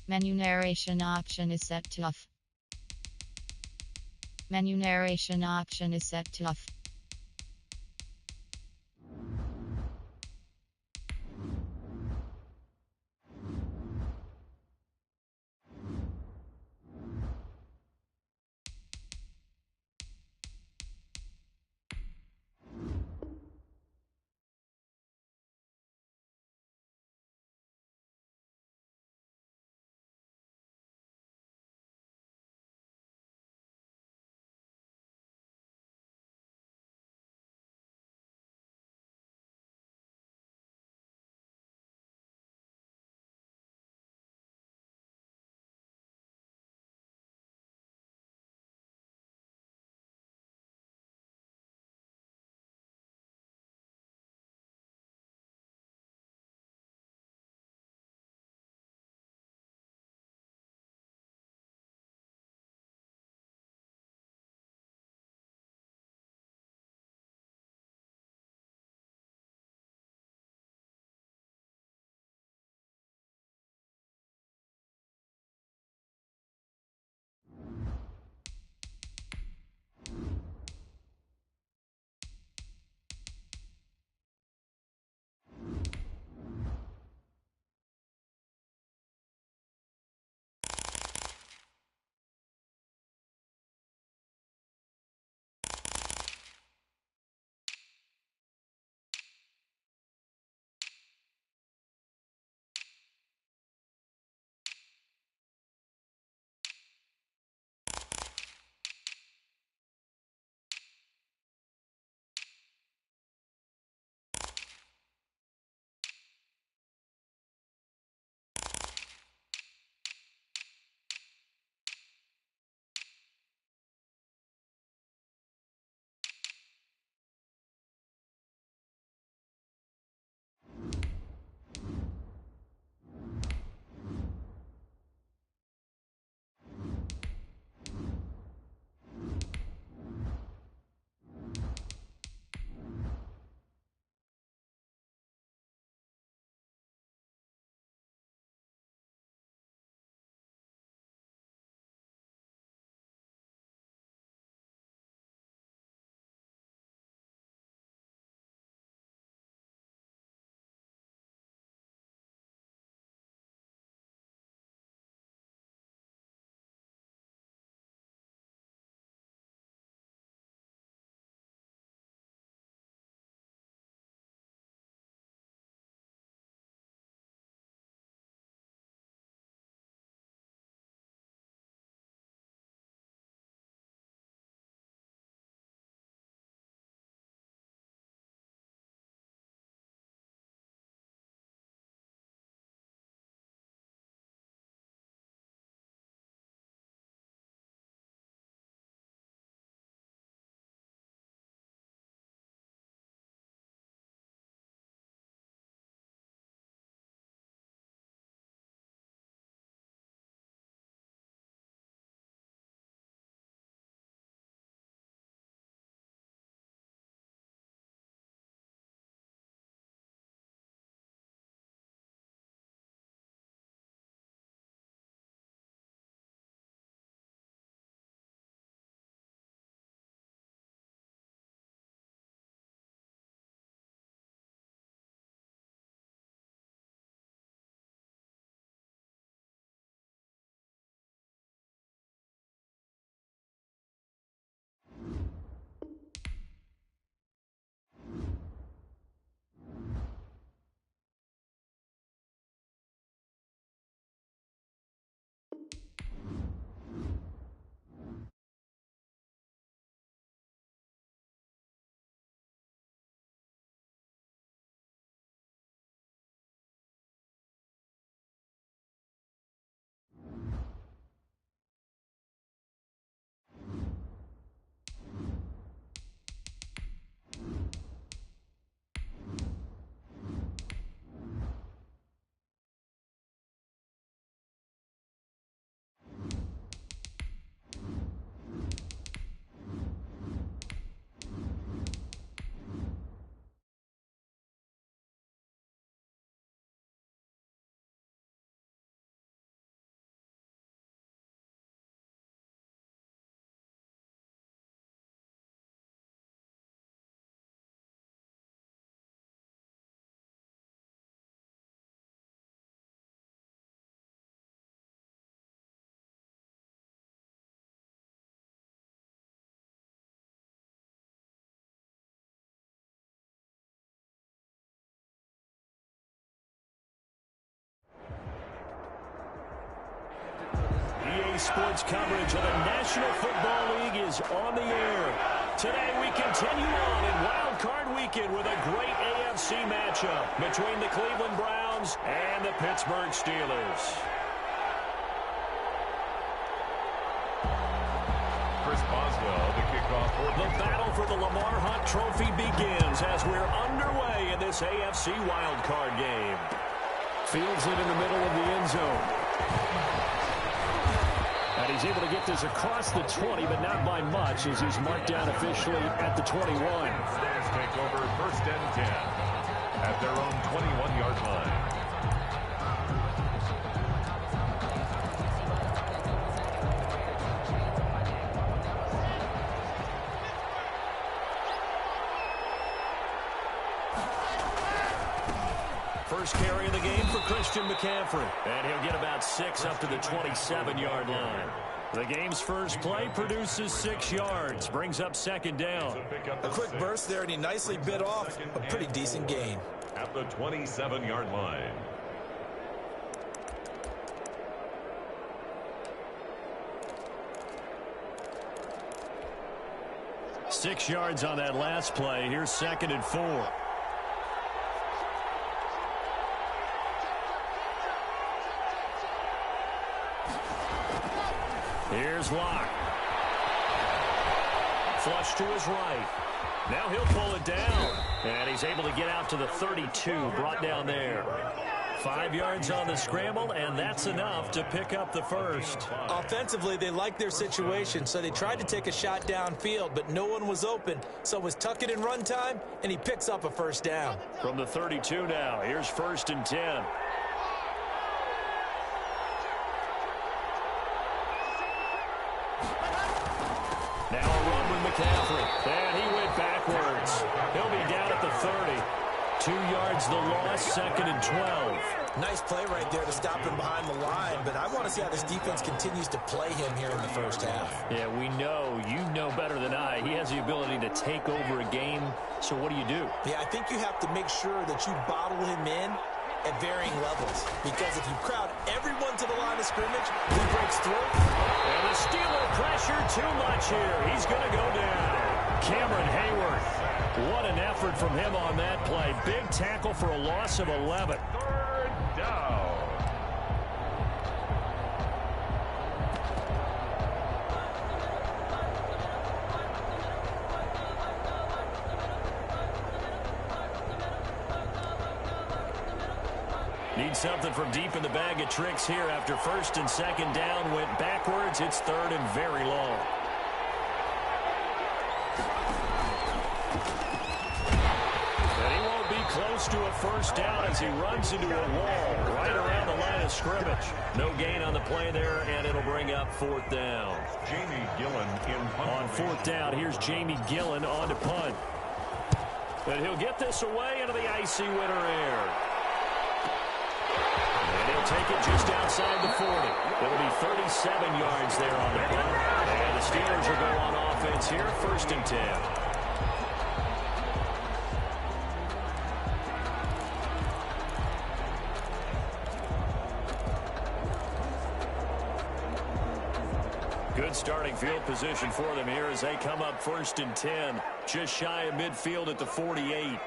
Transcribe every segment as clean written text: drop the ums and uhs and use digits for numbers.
Menu narration option is set to off. Menu narration option is set to off. sports coverage of the National Football League is on the air. Today we continue on in Wild Card Weekend with a great AFC matchup between the Cleveland Browns and the Pittsburgh Steelers. Chris Boswell, the kickoff for the battle for the Lamar Hunt Trophy begins as we're underway in this AFC Wild Card game. Fields it in the middle of the end zone. And he's able to get this across the 20, but not by much as he's marked down officially at the 21. Steelers take over 1st and 10 at their own 21-yard line. First carry of the game for Christian McCaffrey. And he'll get about 6 up to the 27-yard line. The game's first play produces 6 yards. Brings up 2nd down. A quick burst there, and he nicely bit off a pretty decent gain. At the 27-yard line. Six yards on that last play. Here's 2nd and 4. Here's Locke. Flush to his right. Now he'll pull it down. And he's able to get out to the 32, brought down there. 5 yards on the scramble, and that's enough to pick up the first. Offensively, they liked their situation, so they tried to take a shot downfield, but no one was open. So it was tuck it in run time, and he picks up a 1st down. From the 32 now, here's 1st and 10. Now a run with McCaffrey. And he went backwards. He'll be down at the 30. 2 yards the loss, 2nd and 12. Nice play right there to stop him behind the line, but I want to see how this defense continues to play him here in the first half. Yeah, we know. You know better than I. He has the ability to take over a game. So what do? Yeah, I think you have to make sure that you bottle him in at varying levels, because if you crowd everyone to the line of scrimmage, he breaks through. And the Steeler pressure too much here. He's going to go down. Cameron Hayward. What an effort from him on that play. Big tackle for a loss of 11. 3rd down. Need something from deep in the bag of tricks here after 1st and 2nd down. Went backwards. It's 3rd and very long. And he won't be close to a 1st down as he runs into a wall right around the line of scrimmage. No gain on the play there, and it'll bring up 4th down. Jamie Gillen in punt. On 4th down, here's Jamie Gillen on to punt. And he'll get this away into the icy winter air. And he'll take it just outside the 40. It'll be 37 yards there on the punt. And the Steelers will go on offense here, 1st and 10. Good starting field position for them here as they come up 1st and 10. Just shy of midfield at the 48.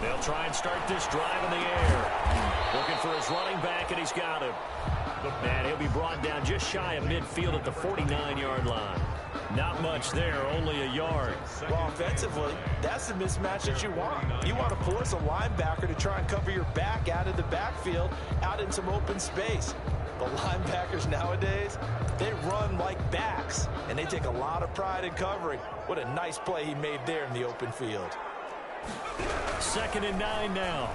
They'll try and start this drive in the air. Looking for his running back, and he's got him. And he'll be brought down just shy of midfield at the 49-yard line. Not much there, only a yard. Well, offensively, that's the mismatch that you want. You want to force a linebacker to try and cover your back out of the backfield, out in some open space. The linebackers nowadays, they run like backs, and they take a lot of pride in covering. What a nice play he made there in the open field. 2nd and 9 now.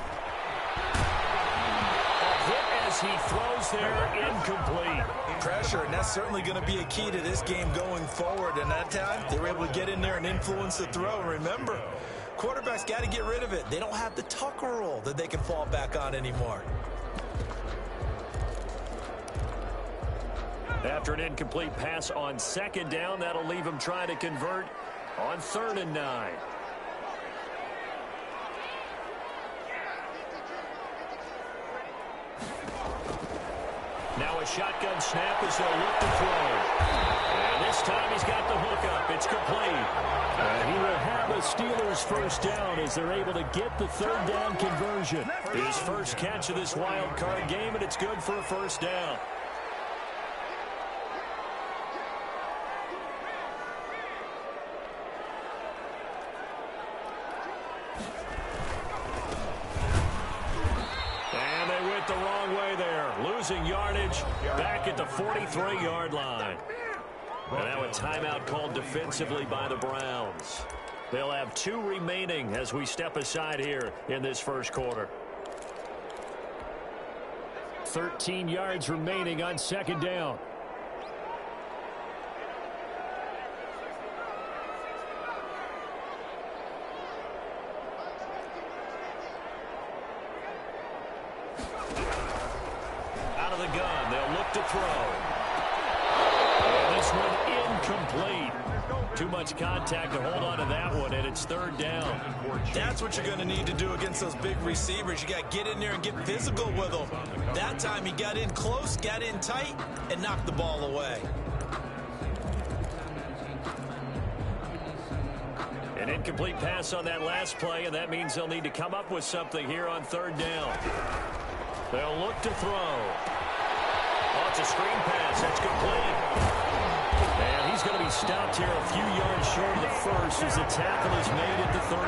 A hit as he throws there, incomplete. Pressure, and that's certainly going to be a key to this game going forward. And that time, they were able to get in there and influence the throw. And remember, quarterbacks got to get rid of it. They don't have the tucker roll that they can fall back on anymore. After an incomplete pass on 2nd down, that'll leave him trying to convert on 3rd and 9. Now a shotgun snap as they'll look to throw. And this time he's got the hookup. It's complete. And he will have a Steelers first down as they're able to get the third down conversion. His first catch of this wild card game, and it's good for a first down. And they went the wrong way there. Losing yardage back at the 43-yard line. And now a timeout called defensively by the Browns. They'll have 2 remaining as we step aside here in this first quarter. 13 yards remaining on second down. Out of the gun, they'll look to throw. And this one incomplete. Too much contact to hold on to that one, and it's third down. That's what you're going to need to do against those big receivers. You got to get in there and get physical with them. That time he got in close, got in tight, and knocked the ball away. An incomplete pass on that last play, and that means they'll need to come up with something here on third down. They'll look to throw. Oh, it's a screen pass. That's complete. And he's going to be stopped here a few yards short of the first as the tackle is made at the 33.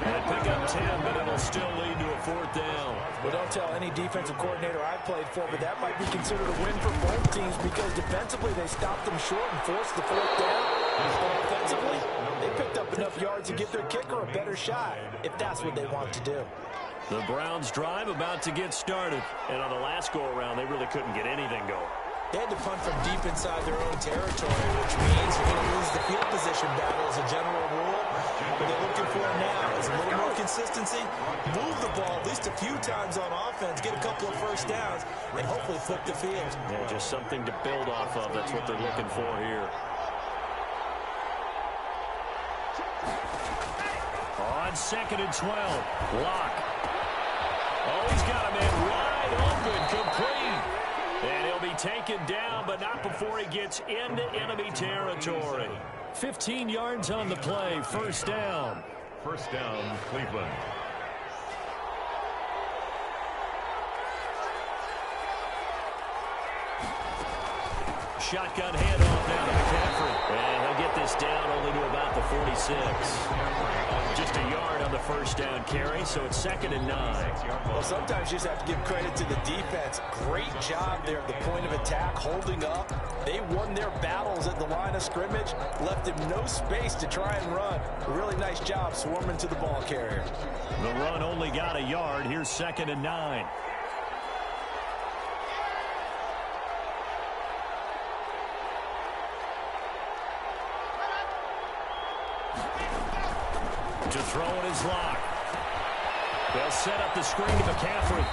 And pick up 10, but it'll still lead to a fourth down. Well, don't tell any defensive coordinator I've played for, but that might be considered a win for both teams because defensively they stopped them short and forced the fourth down. But offensively, they picked up enough yards to get their kicker a better shot if that's what they want to do. The Browns drive about to get started. And on the last go-around, they really couldn't get anything going. They had to punt from deep inside their own territory, which means you're going to lose the field position battle as a general rule. What they're looking for now is a little more consistency, move the ball at least a few times on offense, get a couple of first downs, and hopefully flip the field. Yeah, just something to build off of. That's what they're looking for here. On 2nd and 12, Lock. Oh, he's got a man wide open, complete. And he'll be taken down, but not before he gets into enemy territory. 15 yards on the play, first down. First down, Cleveland. Shotgun handoff now to McCaffrey. And he'll get this down only to about the 46. Just a yard on the first down carry, so it's 2nd and 9. Well, sometimes you just have to give credit to the defense. Great job there at the point of attack, holding up. They won their battles at the line of scrimmage, left him no space to try and run. A really nice job swarming to the ball carrier. The run only got a yard. Here's 2nd and 9. To throw it is Lock. They'll set up the screen to McCaffrey.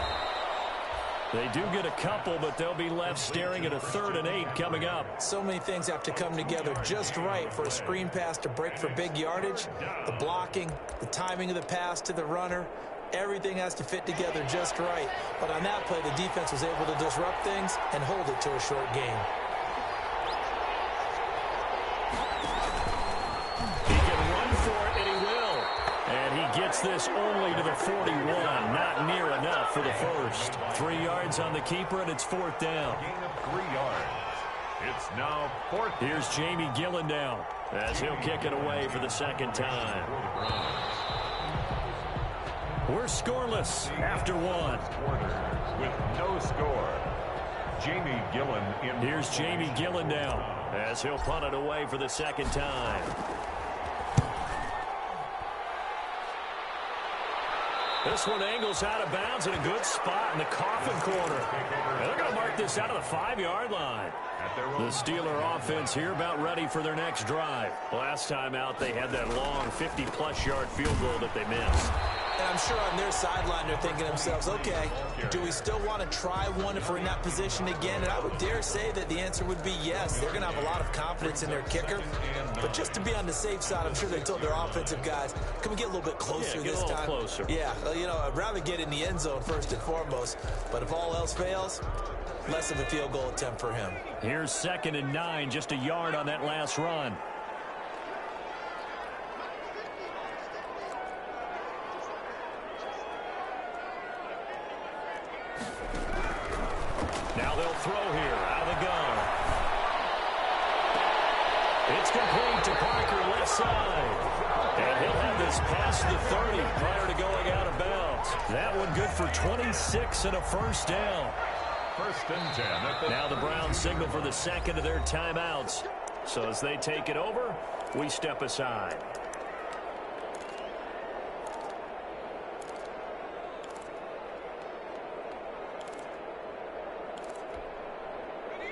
They do get a couple, but they'll be left staring at a 3rd and 8 coming up. So many things have to come together just right for a screen pass to break for big yardage. The blocking, the timing of the pass to the runner, everything has to fit together just right. But on that play, the defense was able to disrupt things and hold it to a short game. Gets this only to the 41. Not near enough for the first. 3 yards on the keeper, and it's 4th down. Gain of 3 yards. It's now 4th. Here's Jamie Gillen down as he'll kick it away for the 2nd time. We're scoreless after 1. With no score. Jamie Gillen in. Here's Jamie Gillen down as he'll punt it away for the 2nd time. This one angles out of bounds in a good spot in the coffin corner. And they're going to mark this out of the 5-yard line. The Steeler offense here about ready for their next drive. Last time out, they had that long 50-plus yard field goal that they missed. And I'm sure on their sideline they're thinking to themselves, okay, do we still want to try one if we're in that position again? And I would dare say that the answer would be yes. They're going to have a lot of confidence in their kicker. But just to be on the safe side, I'm sure they told their offensive guys, can we get a little bit closer this time? Closer. Yeah, you know, I'd rather get in the end zone first and foremost. But if all else fails, less of a field goal attempt for him. Here's 2nd and 9, just a yard on that last run. Now they'll throw here out of the gun. It's complete to Parker, left side. And he'll have this past the 30 prior to going out of bounds. That one good for 26 and a first down. 1st and 10. Now the Browns signal for the second of their timeouts. So as they take it over, we step aside.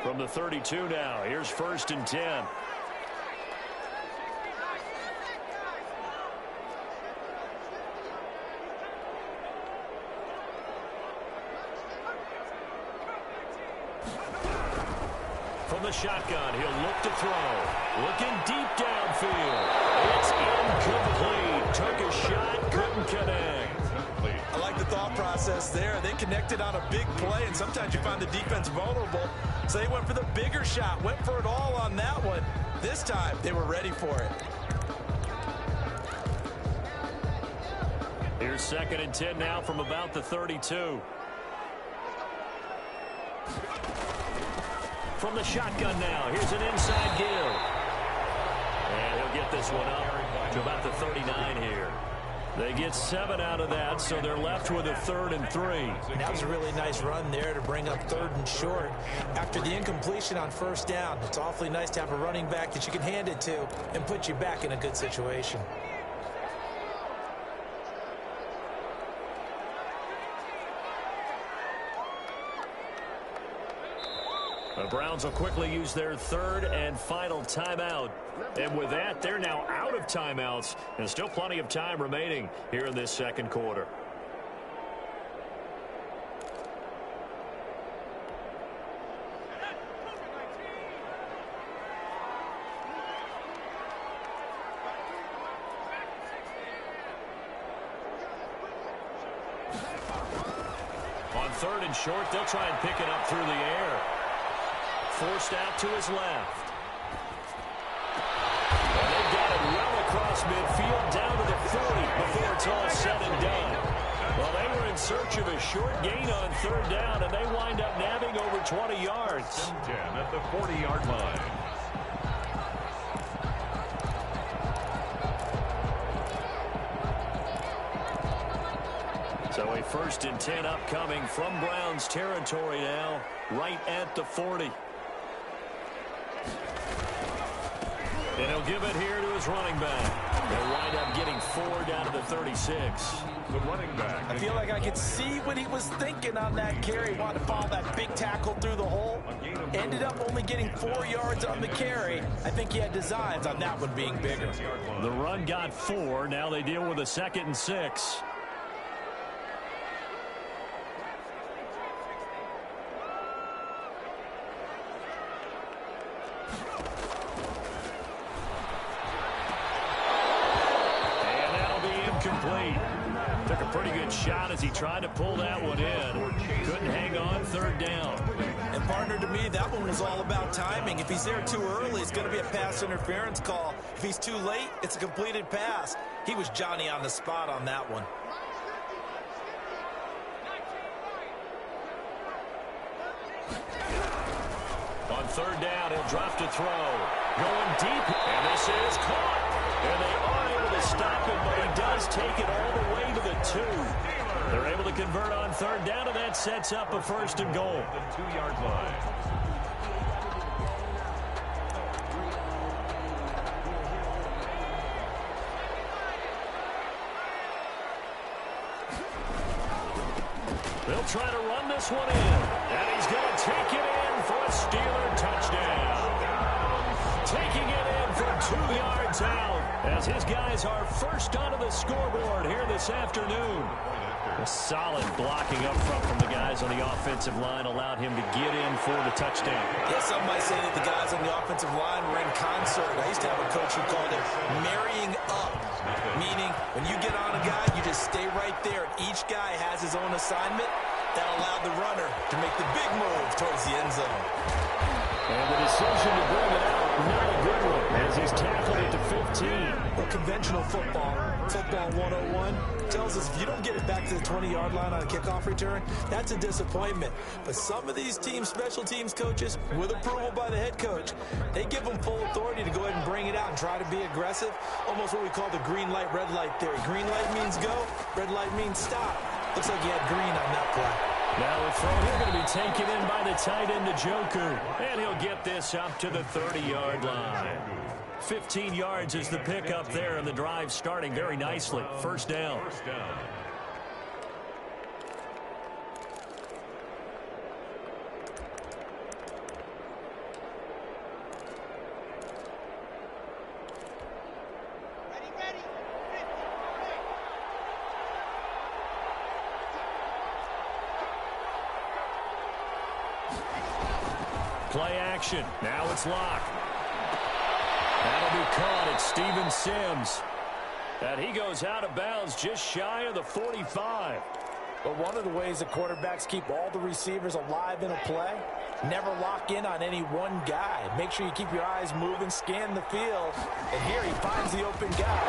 From the 32 now, here's 1st and 10. From the shotgun, he'll look to throw. Looking deep downfield. It's incomplete. Took a shot, couldn't connect. I like the thought process there. They connected on a big play, and sometimes you find the defense vulnerable. So they went for the bigger shot, went for it all on that one. This time, they were ready for it. Here's 2nd and 10 now from about the 32. From the shotgun now, here's an inside give. And he'll get this one up to about the 39 here. They get 7 out of that, so they're left with a 3rd and 3. That was a really nice run there to bring up 3rd and short. After the incompletion on 1st down, it's awfully nice to have a running back that you can hand it to and put you back in a good situation. The Browns will quickly use their 3rd and final timeout. And with that, they're now out of timeouts. And still plenty of time remaining here in this 2nd quarter. On 3rd and short, they'll try and pick it up through the air. Forced out to his left. And they've got it well across midfield down to the 40 before it's all said and done. Well, they were in search of a short gain on 3rd down, and they wind up nabbing over 20 yards. 10 at the 40-yard line. So a 1st and 10 upcoming from Browns territory now, right at the 40. And he'll give it here to his running back. They'll wind up getting 4 down to the 36. The running back. I feel like I could see what he was thinking on that carry. Wanted to follow that big tackle through the hole. Ended up only getting 4 yards on the carry. I think he had designs on that one being bigger. The run got 4. Now they deal with a 2nd and 6. Took a pretty good shot as he tried to pull that one in. Couldn't hang on 3rd down. And partner, to me, that one was all about timing. If he's there too early, it's going to be a pass interference call. If he's too late, it's a completed pass. He was Johnny on the spot on that one. On 3rd down, he'll drop to throw. Going deep, and this is caught. And they are able to stop him, but he does take it all the way to the 2. They're able to convert on 3rd down, and that sets up a 1st and goal. The 2-yard line. They'll try to run this one in, and he's going to take it in for a Steeler touchdown. Taking it in from 2 yards out as his guys are first onto the scoreboard here this afternoon. A solid blocking up front from the guys on the offensive line allowed him to get in for the touchdown. Yeah, some might say that the guys on the offensive line were in concert. I used to have a coach who called it marrying up, meaning when you get on a guy, you just stay right there. Each guy has his own assignment, That allowed the runner to make the big move towards the end zone. And the decision to bring it out, not a good one, as he's tackled it to 15. Well, conventional football 101, tells us if you don't get it back to the 20-yard line on a kickoff return, that's a disappointment. But some of these special teams coaches, with approval by the head coach, they give them full authority to go ahead and bring it out and try to be aggressive. Almost what we call the green light, red light theory. Green light means go, red light means stop. Looks like he had green on that play. Now the throw here going to be taken in by the tight end, Njoku. And he'll get this up to the 30-yard line. 15 yards is the pickup there, and the drive starting very nicely. First down. Play action. Now it's Locke. That'll be caught at Steven Sims. And he goes out of bounds just shy of the 45. But one of the ways that quarterbacks keep all the receivers alive in a play, never lock in on any one guy. Make sure you keep your eyes moving, scan the field. And here he finds the open guy.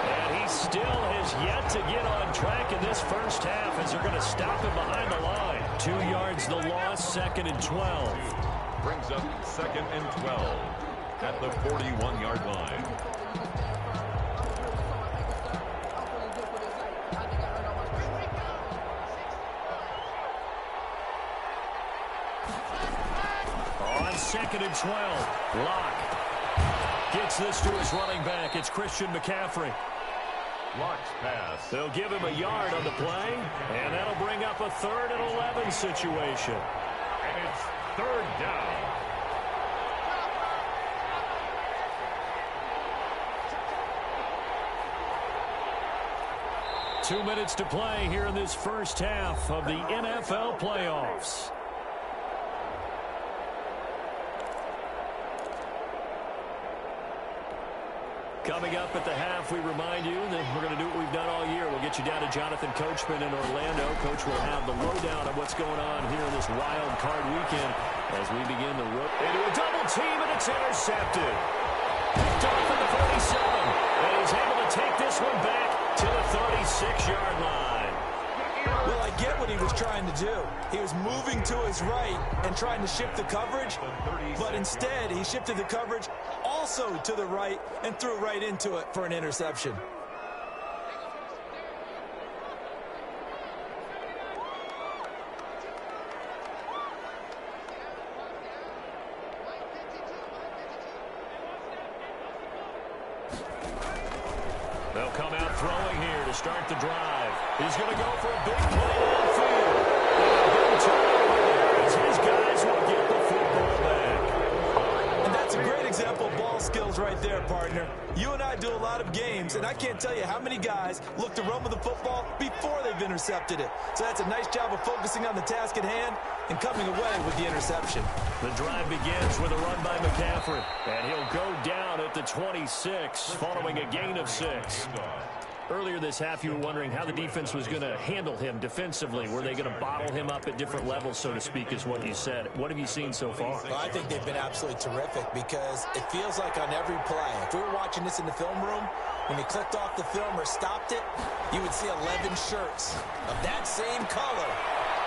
And he still has yet to get on track in this first half as they're going to stop him behind the line. 2 yards the loss, 2nd and 12. Brings up 2nd and 12 at the 41-yard line. On 2nd and 12, Locke gets this to his running back. It's Christian McCaffrey. Locke's pass. They'll give him a yard on the play, and that'll bring up a 3rd and 11 situation. And it's 3rd down. Two minutes to play here in this first half of the NFL playoffs. Coming up at the half, we remind you that we're going to do what we've done all year. We'll get you down to Jonathan Coachman in Orlando. Coach will have the lowdown on what's going on here in this wild card weekend as we begin the road. Into a double team, and it's intercepted. Picked off at the 47, and he's able to take this one back to the 36-yard line. Well, I get what he was trying to do. He was moving to his right and trying to shift the coverage, but instead he shifted the coverage also to the right and threw right into it for an interception. They'll come out throwing here to start the drive. He's going to go for a big play downfield. And a big turnover there as his guys will get the football back. And that's a great example of ball skills right there, partner. You and I do a lot of games, and I can't tell you how many guys look to run with the football before they've intercepted it. So that's a nice job of focusing on the task at hand and coming away with the interception. The drive begins with a run by McCaffrey, and he'll go down at the 26 following a gain of 6. Earlier this half, you were wondering how the defense was going to handle him defensively. Were they going to bottle him up at different levels, so to speak, is what you said. What have you seen so far? Well, I think they've been absolutely terrific because it feels like on every play, if we were watching this in the film room, when he clicked off the film or stopped it, you would see 11 shirts of that same color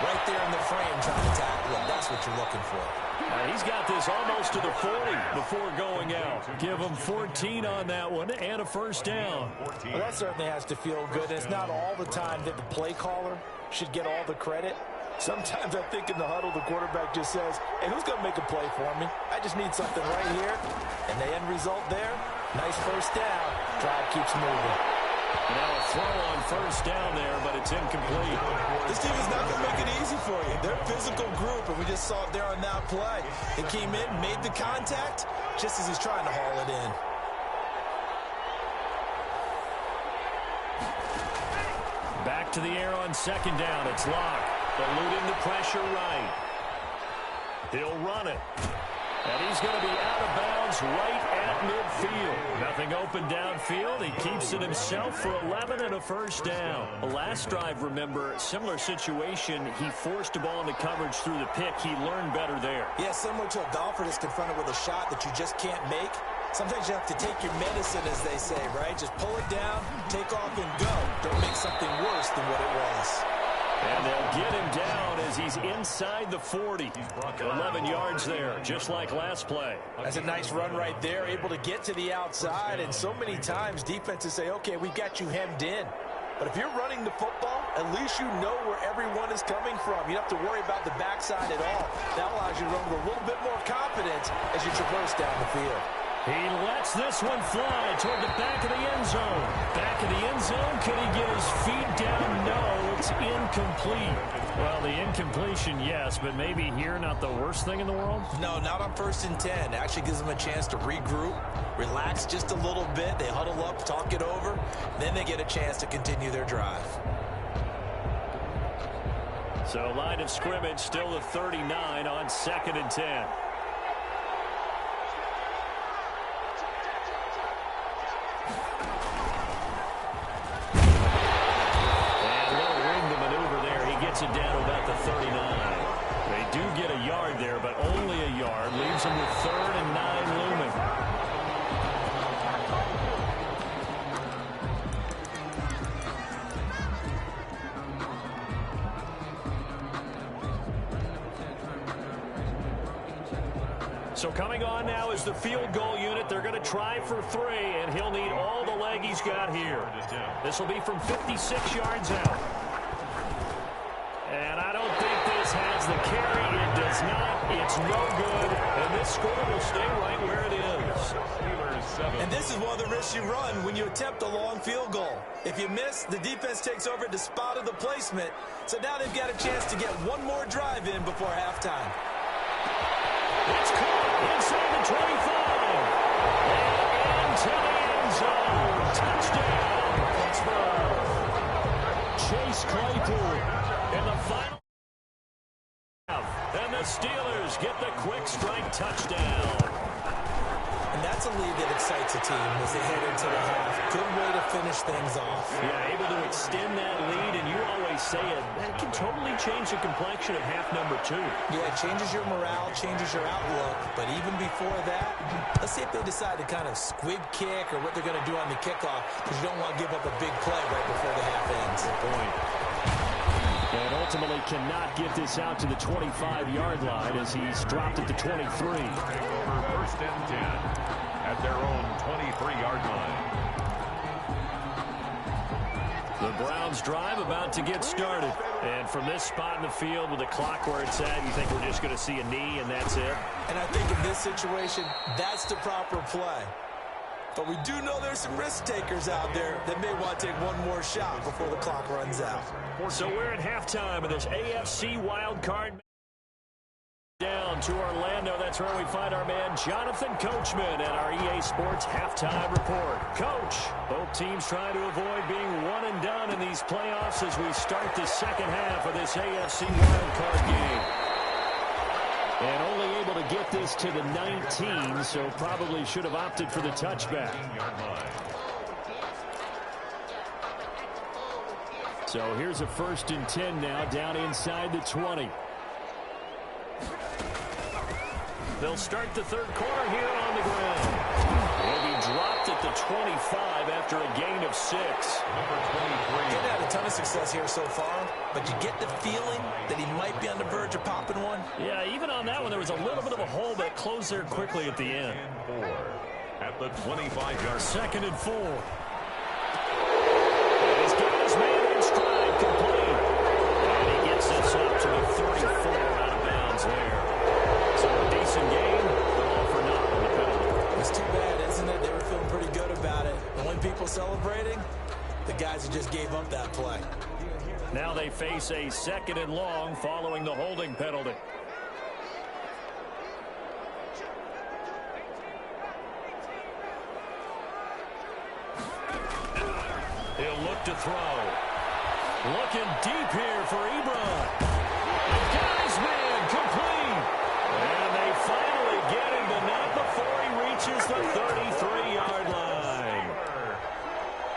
right there in the frame trying to tackle him. That's what you're looking for. He's got this almost to the 40 before going out. Give him 14 on that one and a first down. Well, that certainly has to feel good. It's not all the time that the play caller should get all the credit. Sometimes I think in the huddle, the quarterback just says, hey, who's going to make a play for me? I just need something right here. And the end result there, nice first down. Drive keeps moving. Now a throw on first down there, but it's incomplete. This team is not going to make it easy for you. They're a physical group, and we just saw it there on that play. He came in, made the contact, just as he's trying to haul it in. Back to the air on second down. It's Locke. Eluding the pressure right. He'll run it. And he's going to be out of bounds right at at midfield. Nothing open downfield. He keeps it himself for 11 and a first down. Last drive, remember, similar situation. He forced a ball into coverage through the pick. He learned better there. Yeah, similar to a golfer that's confronted with a shot that you just can't make. Sometimes you have to take your medicine, as they say, right? Just pull it down, take off, and go. Don't make something worse than what it was. And they'll get him down as he's inside the 40. 11 yards there, just like last play. That's a nice run right there, able to get to the outside. And so many times defenses say, okay, we've got you hemmed in. But if you're running the football, at least you know where everyone is coming from. You don't have to worry about the backside at all. That allows you to run with a little bit more confidence as you traverse down the field. He lets this one fly toward the back of the end zone. Back of the end zone. Can he get his feet down? No, it's incomplete. Well, the incompletion, yes, but maybe here not the worst thing in the world? No, not on 1st and 10. It actually gives them a chance to regroup, relax just a little bit. They huddle up, talk it over. Then they get a chance to continue their drive. So line of scrimmage still the 39 on 2nd and 10. It down about the 39. They do get a yard there, but only a yard. Leaves them with 3rd and 9 looming. So coming on now is the field goal unit. They're going to try for 3, and he'll need all the leg he's got here. This will be from 56 yards out. And I don't think this has the carry. It does not. It's no good. And this score will stay right where it is. And this is one of the risks you run when you attempt a long field goal. If you miss, the defense takes over the spot of the placement. So now they've got a chance to get one more drive in before halftime. It's caught inside the 25. And into the end zone. Touchdown, Pittsburgh. Chase Claypool. In the final half, and the Steelers get the quick strike touchdown. And that's a lead that excites a team as they head into the half. Good way to finish things off. Yeah, able to extend that lead, and you always say it, that can totally change the complexion of half number 2. Yeah, it changes your morale, changes your outlook, but even before that, let's see if they decide to kind of squib kick or what they're going to do on the kickoff, because you don't want to give up a big play right before the half ends. Good point. And ultimately cannot get this out to the 25-yard line as he's dropped at the 23. Over 1st and 10 at their own 23-yard line. The Browns drive about to get started. And from this spot in the field with the clock where it's at, you think we're just going to see a knee and that's it? And I think in this situation, that's the proper play. But we do know there's some risk takers out there that may want to take one more shot before the clock runs out. So we're at halftime of this AFC wildcard. Down to Orlando. That's where we find our man Jonathan Coachman at our EA Sports halftime report. Coach, both teams trying to avoid being one and done in these playoffs as we start the second half of this AFC wildcard game. And only able to get this to the 19, so probably should have opted for the touchback. So here's a 1st and 10 now, down inside the 20. They'll start the 3rd quarter here on the ground. He'll be dropped at the 25 after a gain of 6. Number 23. He's had a ton of success here so far, but you get the feeling that he might be on the verge of popping one. Yeah, even on that one, there was a little bit of a hole that closed there quickly at the end. And 4 at the 25-yard. 2nd and 4. And he's got his man in stride, complete. And he gets this up to the 34 out of bounds there. So a decent game, but all for naught on the penalty. It's too bad, isn't it? They were feeling pretty good about it. The only people celebrating, the guys who just gave up that play. Now they face a 2nd and long following the holding penalty. He'll look to throw. Looking deep here for Ebron. Got his man complete. And they finally get him, but not before he reaches reaches the 33-yard line.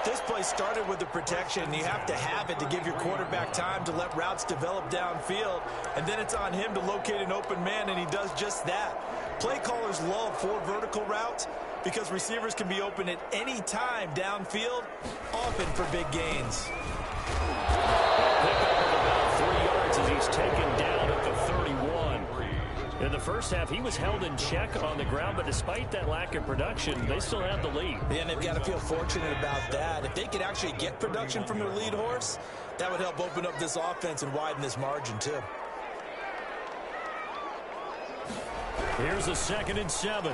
This play started with the protection. You have to have it to give your quarterback time to let routes develop downfield. And then it's on him to locate an open man, and he does just that. Play callers love 4 vertical routes because receivers can be open at any time downfield, often for big gains. Pickup of about 3 yards as he's taken down at the 31. In the first half, he was held in check on the ground, but despite that lack of production, they still have the lead. And they've got to feel fortunate about that. If they could actually get production from their lead horse, that would help open up this offense and widen this margin, too. Here's a 2nd and 7.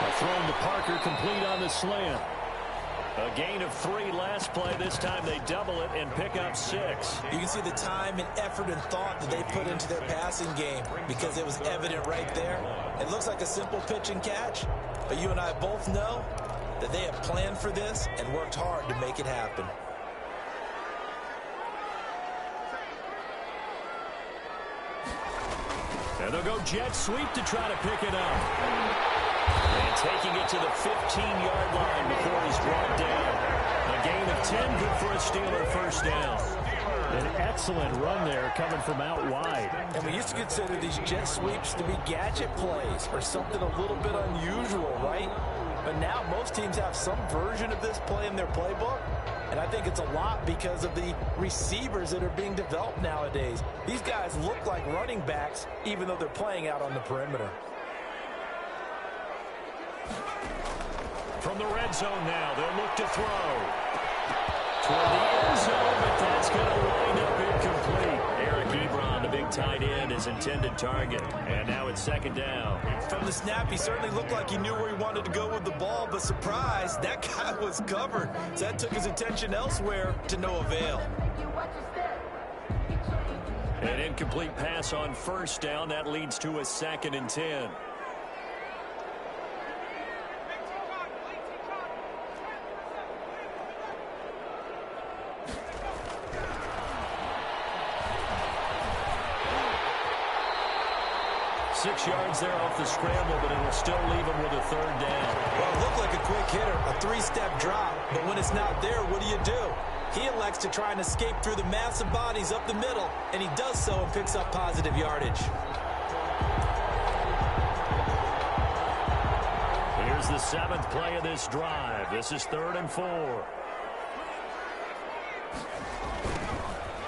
A throw to Parker, complete on the slant. A gain of 3 last play. This time they double it and pick up 6. You can see the time and effort and thought that they put into their passing game because it was evident right there. It looks like a simple pitch and catch, but you and I both know that they have planned for this and worked hard to make it happen. And they'll go jet sweep to try to pick it up. And taking it to the 15-yard line before he's brought down. A gain of 10, good for a Steeler first down. An excellent run there coming from out wide. And we used to consider these jet sweeps to be gadget plays or something a little bit unusual, right? But now most teams have some version of this play in their playbook. And I think it's a lot because of the receivers that are being developed nowadays. These guys look like running backs even though they're playing out on the perimeter. From the red zone now, they'll look to throw. Toward the end zone, but that's going to wind up incomplete. Eric Ebron, the big tight end, is intended target. And now it's 2nd down. From the snap, he certainly looked like he knew where he wanted to go with the ball, but surprise, that guy was covered. So that took his attention elsewhere to no avail. An incomplete pass on 1st down. That leads to a 2nd and 10. Six yards there off the scramble, but it will still leave him with a 3rd down. Well, it looked like a quick hitter, a 3-step drop, but when it's not there, what do? He elects to try and escape through the massive bodies up the middle, and he does so and picks up positive yardage. Here's the 7th play of this drive. This is 3rd and 4.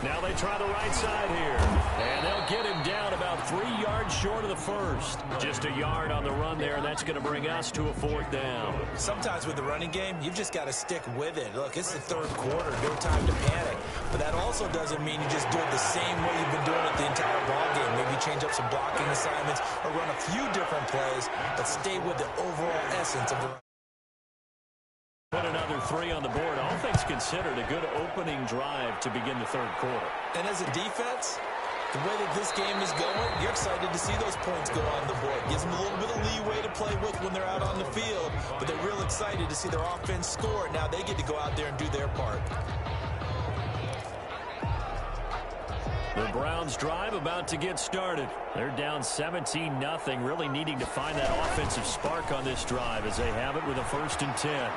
Now they try the right side here. And they'll get him down about 3 yards short of the first. Just a yard on the run there, and that's going to bring us to a 4th down. Sometimes with the running game, you've just got to stick with it. Look, it's the 3rd quarter, no time to panic. But that also doesn't mean you just do it the same way you've been doing it the entire ball game. Maybe change up some blocking assignments or run a few different plays, but stay with the overall essence of the Put another 3 on the board. All things considered, a good opening drive to begin the 3rd quarter. And as a defense, the way that this game is going, you're excited to see those points go on the board. Gives them a little bit of leeway to play with when they're out on the field, but they're real excited to see their offense score. Now they get to go out there and do their part. The Browns drive about to get started. They're down 17-0, really needing to find that offensive spark on this drive as they have it with a 1st and 10.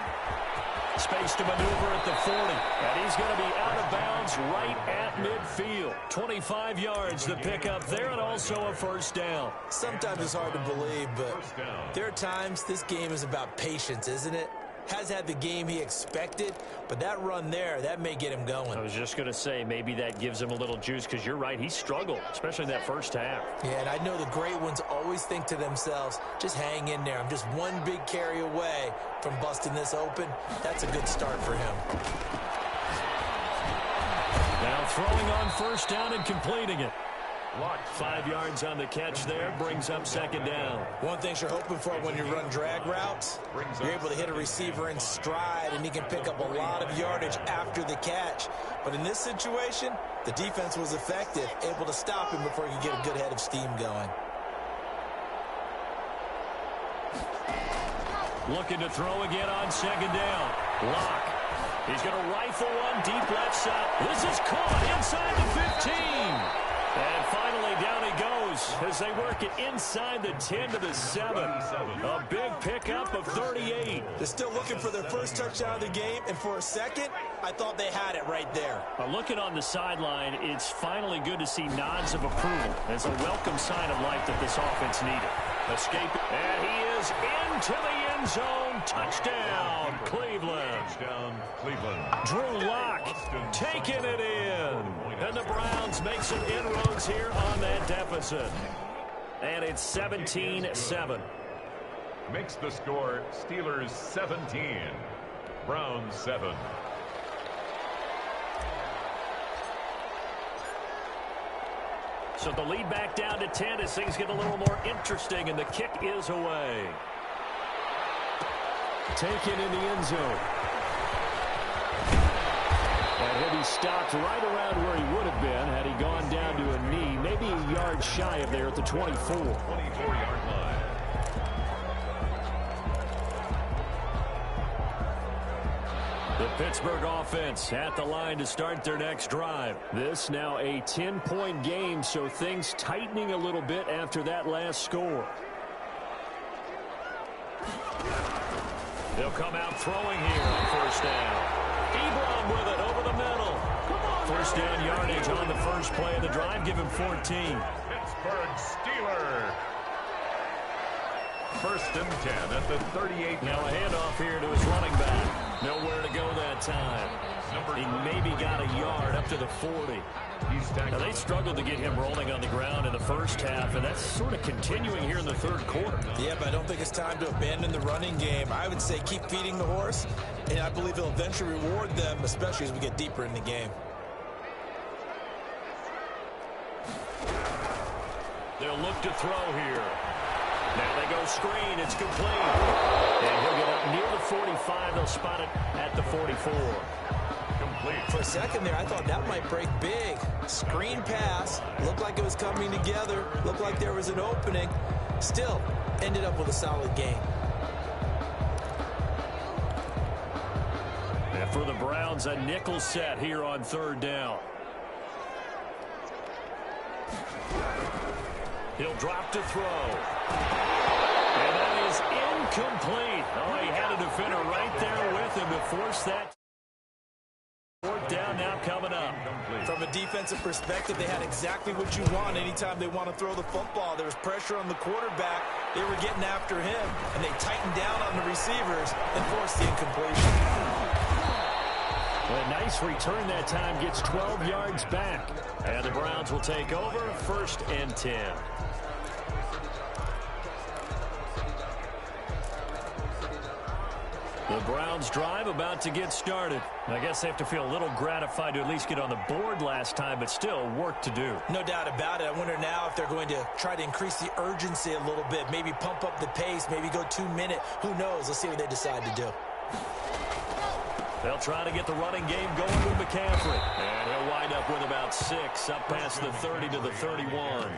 Space to maneuver at the 40, and he's going to be out of bounds right at midfield. 25 yards to pick up there, and also a 1st down. Sometimes it's hard to believe, but there are times this game is about patience, isn't it? Has had the game he expected, but that run there, that may get him going. I was just going to say, maybe that gives him a little juice, because you're right, he struggled, especially in that 1st half. Yeah, and I know the great ones always think to themselves, just hang in there. I'm just one big carry away from busting this open. That's a good start for him. Now throwing on 1st down and completing it. 5 yards on the catch there, brings up 2nd down. One thing you're hoping for when you run drag routes, you're able to hit a receiver in stride, and he can pick up a lot of yardage after the catch. But in this situation, the defense was effective, able to stop him before he could get a good head of steam going. Looking to throw again on 2nd down. Lock. He's going to rifle one deep left side. This is caught inside the 15. And finally, down he goes as they work it inside the 10 to the 7. A big pickup of 38. They're still looking for their first touchdown of the game, and for a second, I thought they had it right there. Looking on the sideline, it's finally good to see nods of approval. It's a welcome sign of life that this offense needed. Escape, and he is into the end zone. Touchdown, Cleveland. Touchdown, Cleveland. Drew Lock taking it in. And the Browns make some inroads here on that deficit. And it's 17-7. Makes the score Steelers 17, Browns 7. So the lead back down to 10 as things get a little more interesting, and the kick is away. Taken in the end zone. And he'll be stopped right around where he would have been had he gone down to a knee, maybe a yard shy of there at the 24. 24-yard line. The Pittsburgh offense at the line to start their next drive. This now a 10-point game, so things tightening a little bit after that last score. They'll come out throwing here on first down. Ebron with it over the middle. First down yardage on the first play of the drive. Give him 14. Pittsburgh Steelers. First and 10 at the 38. Now a handoff here to his running back. Nowhere to go that time. He maybe got a yard up to the 40. Now they struggled to get him rolling on the ground in the first half, and that's sort of continuing here in the third quarter. Yeah, but I don't think it's time to abandon the running game. I would say keep feeding the horse, and I believe he'll eventually reward them, especially as we get deeper in the game. They'll look to throw here. Now they go screen. It's complete. And he'll get up near the 45. They'll spot it at the 44. Complete. For a second there, I thought that might break big. Screen pass. Looked like it was coming together. Looked like there was an opening. Still, ended up with a solid game. And for the Browns, a nickel set here on third down. He'll drop to throw. And that is incomplete. Oh, he had a defender right there with him to force that. Fourth down now coming up. From a defensive perspective, they had exactly what you want anytime they want to throw the football. There was pressure on the quarterback. They were getting after him, and they tightened down on the receivers and forced the incompletion. A nice return that time, gets 12 yards back. And the Browns will take over, first and 10. The Browns drive about to get started. I guess they have to feel a little gratified to at least get on the board last time, but still work to do. No doubt about it. I wonder now if they're going to try to increase the urgency a little bit, maybe pump up the pace, maybe go 2 minute. Who knows? Let's see what they decide to do. They'll try to get the running game going with McCaffrey. And he'll wind up with about 6, up past the 30 to the 31.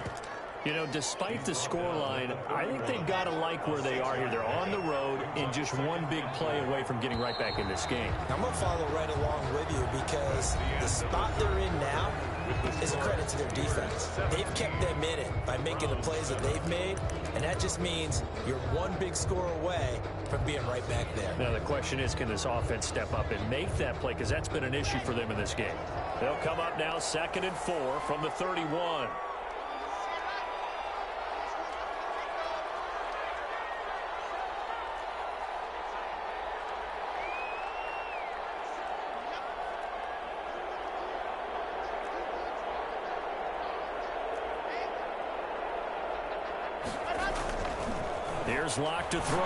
You know, despite the scoreline, I think they've got to like where they are here. They're on the road and just one big play away from getting right back in this game. I'm going to follow right along with you because the spot they're in now is a credit to their defense. They've kept them in it by making the plays that they've made, and that just means you're one big score away from being right back there. Now the question is, can this offense step up and make that play, because that's been an issue for them in this game. They'll come up now 2nd and 4 from the 31. Here's Locke to throw.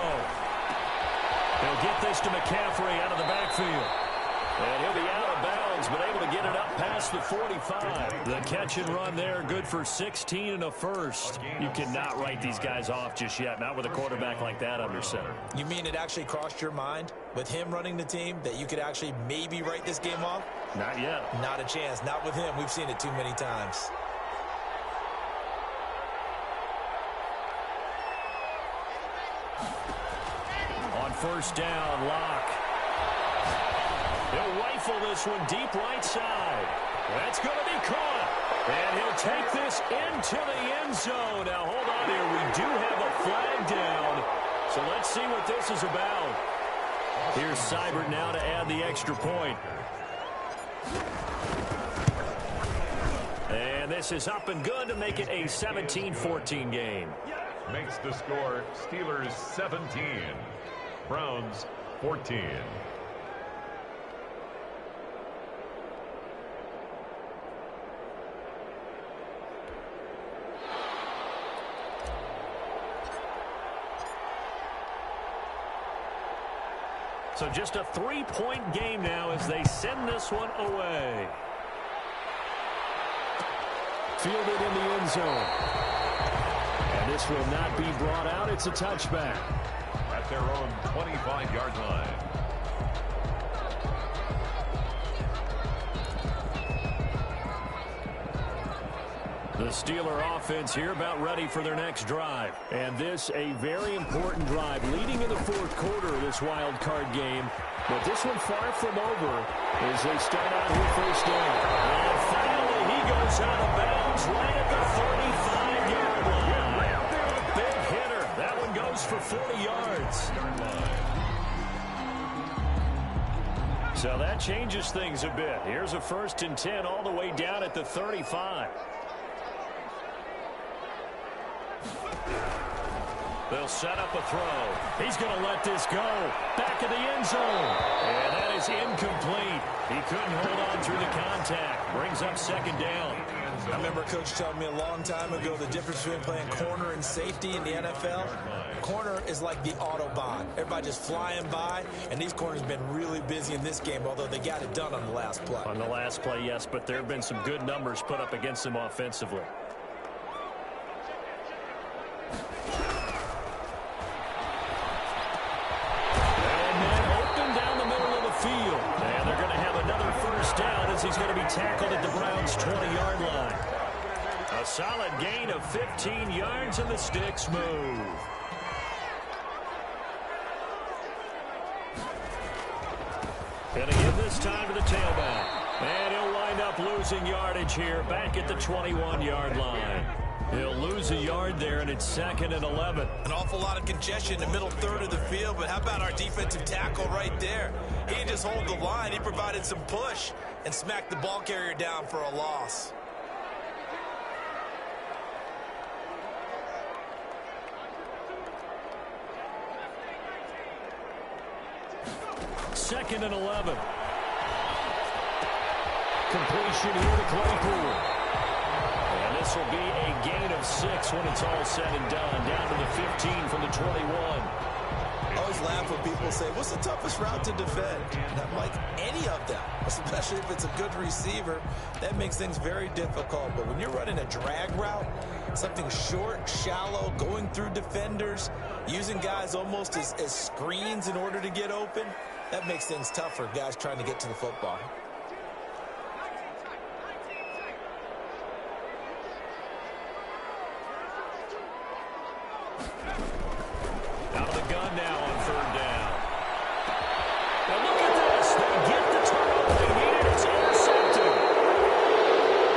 He'll get this to McCaffrey out of the backfield. And he'll be out of bounds, but able to get it up past the 45. The catch and run there, good for 16 and a first. You cannot write these guys off just yet, not with a quarterback like that under center. You mean it actually crossed your mind with him running the team that you could actually maybe write this game off? Not yet. Not a chance. Not with him. We've seen it too many times. On first down, Locke. He'll rifle this one deep right side. That's going to be caught. And he'll take this into the end zone. Now, hold on here. We do have a flag down. So let's see what this is about. Here's Seibert now to add the extra point. And this is up and good to make it a 17-14 game. Makes the score Steelers 17, Browns 14. So just a 3-point game now as they send this one away. Fielded in the end zone. And this will not be brought out. It's a touchback. At their own 25-yard line. The Steeler offense here about ready for their next drive. And this a very important drive leading in the fourth quarter of this wild card game. But this one far from over as they start out here first down. And finally he goes out of bounds right at the 35-yard line. Big hitter. That one goes for 40 yards. So that changes things a bit. Here's a 1st and 10 all the way down at the 35. They'll set up a throw. He's going to let this go. Back of the end zone. And that is incomplete. He couldn't hold on through the contact. Brings up 2nd down. I remember Coach telling me a long time ago the difference between playing corner and safety in the NFL. Corner is like the Autobahn. Everybody just flying by, and these corners have been really busy in this game, although they got it done on the last play. On the last play, yes, but there have been some good numbers put up against them offensively. He's going to be tackled at the Browns' 20-yard line. A solid gain of 15 yards, and the sticks move. Going to give this time to the tailback. And he'll wind up losing yardage here back at the 21-yard line. He'll lose a yard there, and it's 2nd and 11. An awful lot of congestion in the middle third of the field, but how about our defensive tackle right there? He didn't just hold the line. He provided some push and smacked the ball carrier down for a loss. Second and 11. Completion here to Claypool. And this will be a gain of 6 when it's all said and done. Down to the 15 from the 21. I always laugh when people say, what's the toughest route to defend? And I'm like, any of them, especially if it's a good receiver. That makes things very difficult. But when you're running a drag route, something short, shallow, going through defenders, using guys almost as screens in order to get open, that makes things tough for guys trying to get to the football. Out of the gun now on 3rd down. And look at this. They get the turnover they needed. It's intercepted.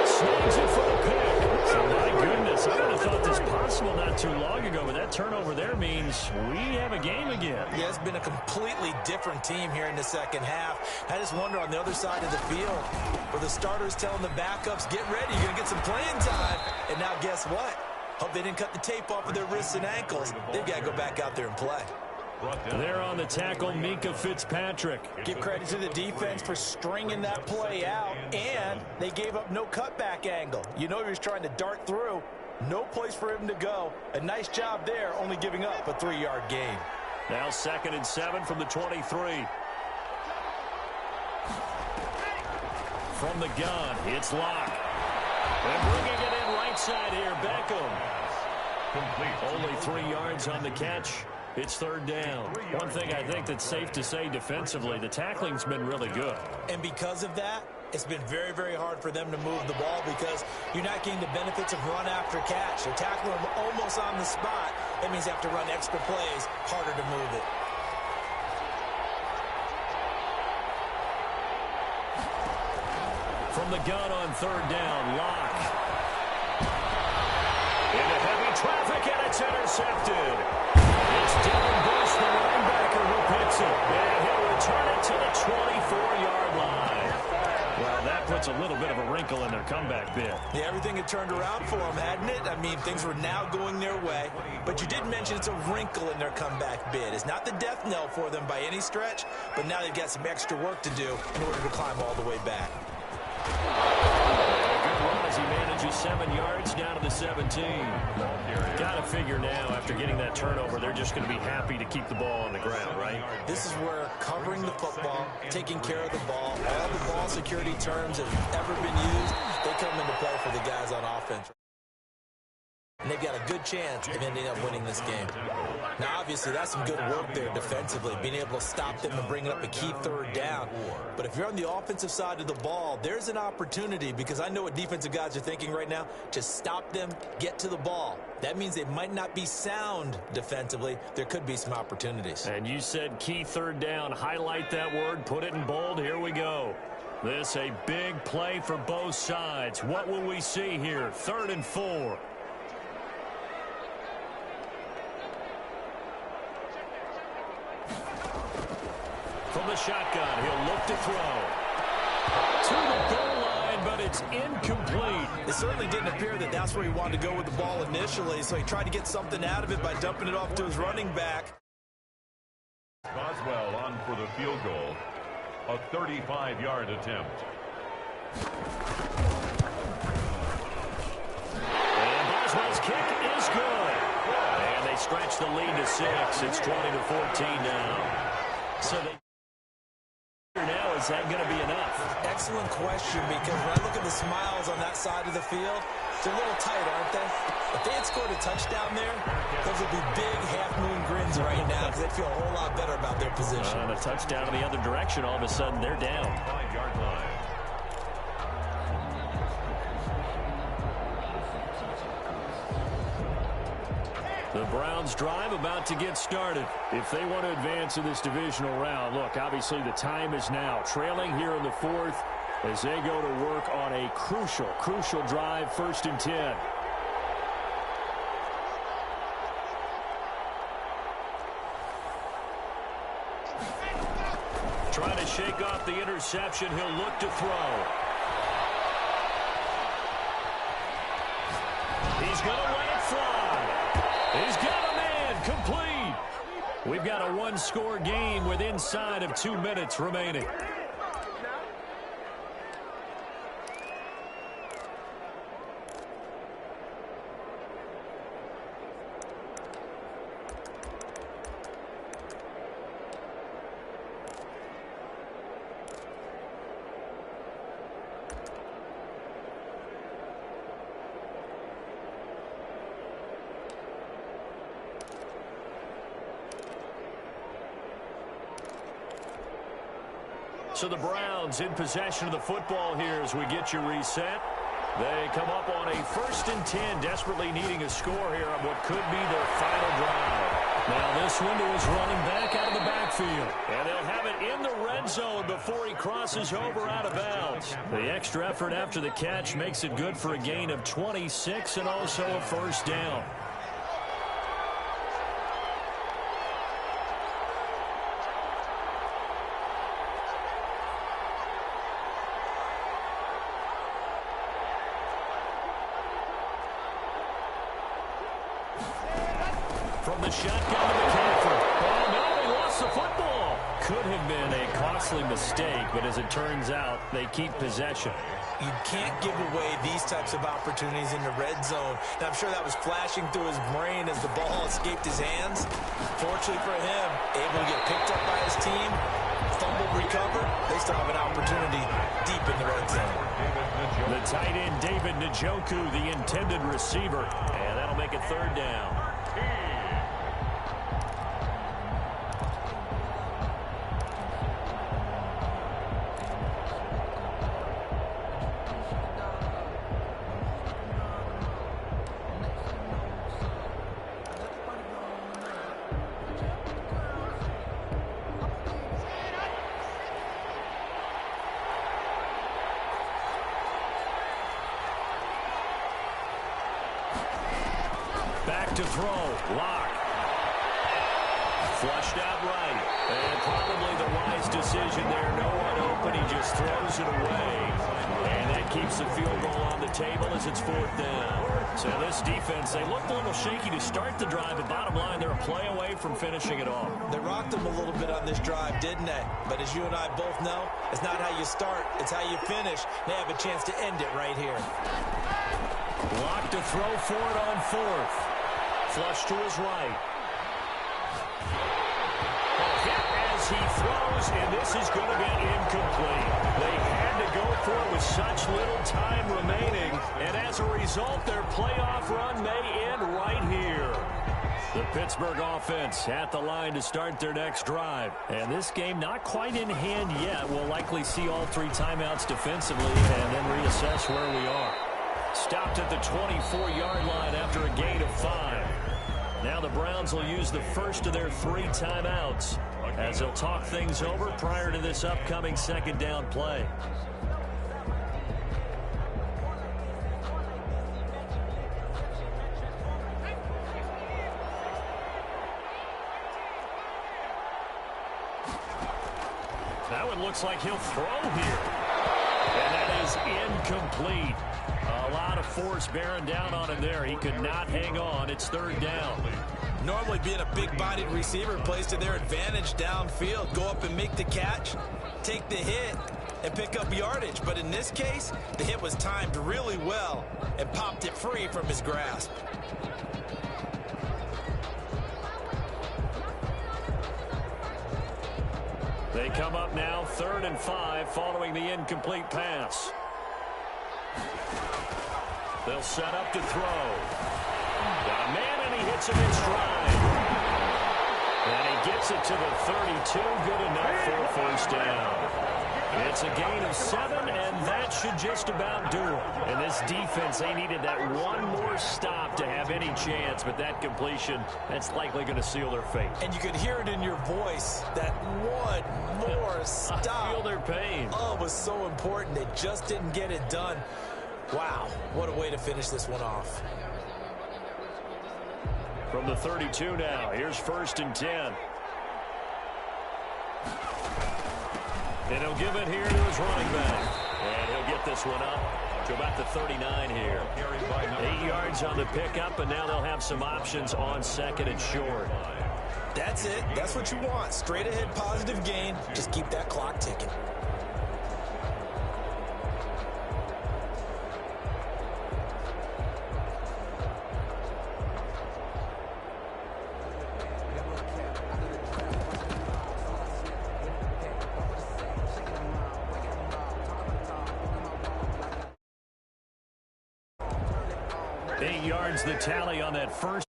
Snags it for the pick. So my goodness, I would have thought this possible not too long ago, but that turnover there means we have a game again. Yeah, it's been a completely different team here in the second half. I just wonder on the other side of the field where the starters telling the backups, get ready, you're going to get some playing time. And now guess what? Hope they didn't cut the tape off of their wrists and ankles. They've got to go back out there and play. There on the tackle, Minkah Fitzpatrick. Give credit to the defense for stringing that play out, and they gave up no cutback angle. You know he was trying to dart through. No place for him to go. A nice job there, only giving up a 3-yard gain. Now 2nd and 7 from the 23. From the gun, it's Locke. And bringing it in right side here, Beckham. Complete. Only 3 yards on the catch. It's 3rd down. One thing I think that's safe to say defensively, the tackling's been really good. And because of that, it's been very, very hard for them to move the ball because you're not getting the benefits of run after catch. They're tackling them almost on the spot. That means they have to run extra plays, harder to move it. From the gun on 3rd down, Locke. traffic, and it's intercepted. It's Devin Bush, the linebacker, who picks it. And he'll return it to the 24-yard line. Well, that puts a little bit of a wrinkle in their comeback bid. Yeah, everything had turned around for them, hadn't it? I mean, things were now going their way. But you did mention it's a wrinkle in their comeback bid. It's not the death knell for them by any stretch, but now they've got some extra work to do in order to climb all the way back. Good run as he manages 7 yards down to the 17. Got to figure now, after getting that turnover, they're just going to be happy to keep the ball on the ground, right? This is where covering the football, taking care of the ball, all the ball security terms that have ever been used, they come into play for the guys on offense. And they've got a good chance of ending up winning this game. Now, obviously, that's some good work there defensively, being able to stop them and bring up a key third down. But if you're on the offensive side of the ball, there's an opportunity, because I know what defensive guys are thinking right now. Just stop them, get to the ball. That means they might not be sound defensively. There could be some opportunities. And you said key third down. Highlight that word, put it in bold. Here we go. This a big play for both sides. What will we see here? 3rd and 4. From the shotgun, he'll look to throw. To the goal line, but it's incomplete. It certainly didn't appear that that's where he wanted to go with the ball initially, so he tried to get something out of it by dumping it off to his running back. Boswell on for the field goal. A 35-yard attempt. And Boswell's kick is good. And they stretch the lead to 6. It's 20-14 now. So they... Now, is that going to be enough? Excellent question, because when I look at the smiles on that side of the field, they're a little tight, aren't they? If they had scored a touchdown there, those would be big half-moon grins right now, because they'd feel a whole lot better about their position. And a touchdown in the other direction, all of a sudden they're down. 5-yard line. The Browns drive about to get started. If they want to advance in this divisional round, look, obviously the time is now. Trailing here in the 4th as they go to work on a crucial drive, 1st and 10. Trying to shake off the interception. He'll look to throw. He's going to let it fly. He's got a man, complete. We've got a 1-score game with inside of 2 minutes remaining. So the Browns in possession of the football here as we get you reset. They come up on a 1st and 10, desperately needing a score here on what could be their final drive. Now this window is running back out of the backfield. And they'll have it in the red zone before he crosses over out of bounds. The extra effort after the catch makes it good for a gain of 26 and also a 1st down. From the shotgun to McCaffrey. Oh, no, he lost the football. Could have been a costly mistake, but as it turns out, they keep possession. You can't give away these types of opportunities in the red zone. And I'm sure that was flashing through his brain as the ball escaped his hands. Fortunately for him, able to get picked up by his team, fumbled, recovered. They still have an opportunity deep in the red zone. The tight end, David Njoku, the intended receiver. And that'll make it 3rd down. back to throw. Lock. Flushed out right. And probably the wise decision there. No one open. He just throws it away. And that keeps the field goal on the table as it's 4th down. So this defense, they looked a little shaky to start the drive, but bottom line, they're a play away from finishing it off. They rocked them a little bit on this drive, didn't they? But as you and I both know, it's not how you start, it's how you finish. They have a chance to end it right here. Lock to throw for it on 4th. Flush to his right. Hit as he throws, and this is going to be incomplete. They had to go for it with such little time remaining, and as a result, their playoff run may end right here. The Pittsburgh offense at the line to start their next drive. And this game not quite in hand yet. We'll likely see all 3 timeouts defensively and then reassess where we are. Stopped at the 24-yard line after a gain of 5. Now the Browns will use the first of their 3 timeouts as they'll talk things over prior to this upcoming 2nd down play. That one looks like he'll throw here. And that is incomplete. A lot of force bearing down on him there. He could not hang on. It's 3rd down. Normally being a big-bodied receiver plays to their advantage downfield. Go up and make the catch, take the hit, and pick up yardage. But in this case, the hit was timed really well and popped it free from his grasp. They come up now 3rd and 5 following the incomplete pass. They'll set up to throw. Got a man, and he hits him in stride. And he gets it to the 32. Good enough for a 1st down. It's a gain of 7, and that should just about do it. And this defense, they needed that one more stop to have any chance, but that completion, that's likely going to seal their fate. And you could hear it in your voice, that one more stop. I feel their pain. Oh, it was so important. They just didn't get it done. Wow, what a way to finish this one off. From the 32 now, here's 1st and 10. And he'll give it here to his running back. And he'll get this one up to about the 39 here. 8 yards on the pickup, and now they'll have some options on 2nd and short. That's it. That's what you want. Straight ahead positive gain. Just keep that clock ticking. The tally on that 1st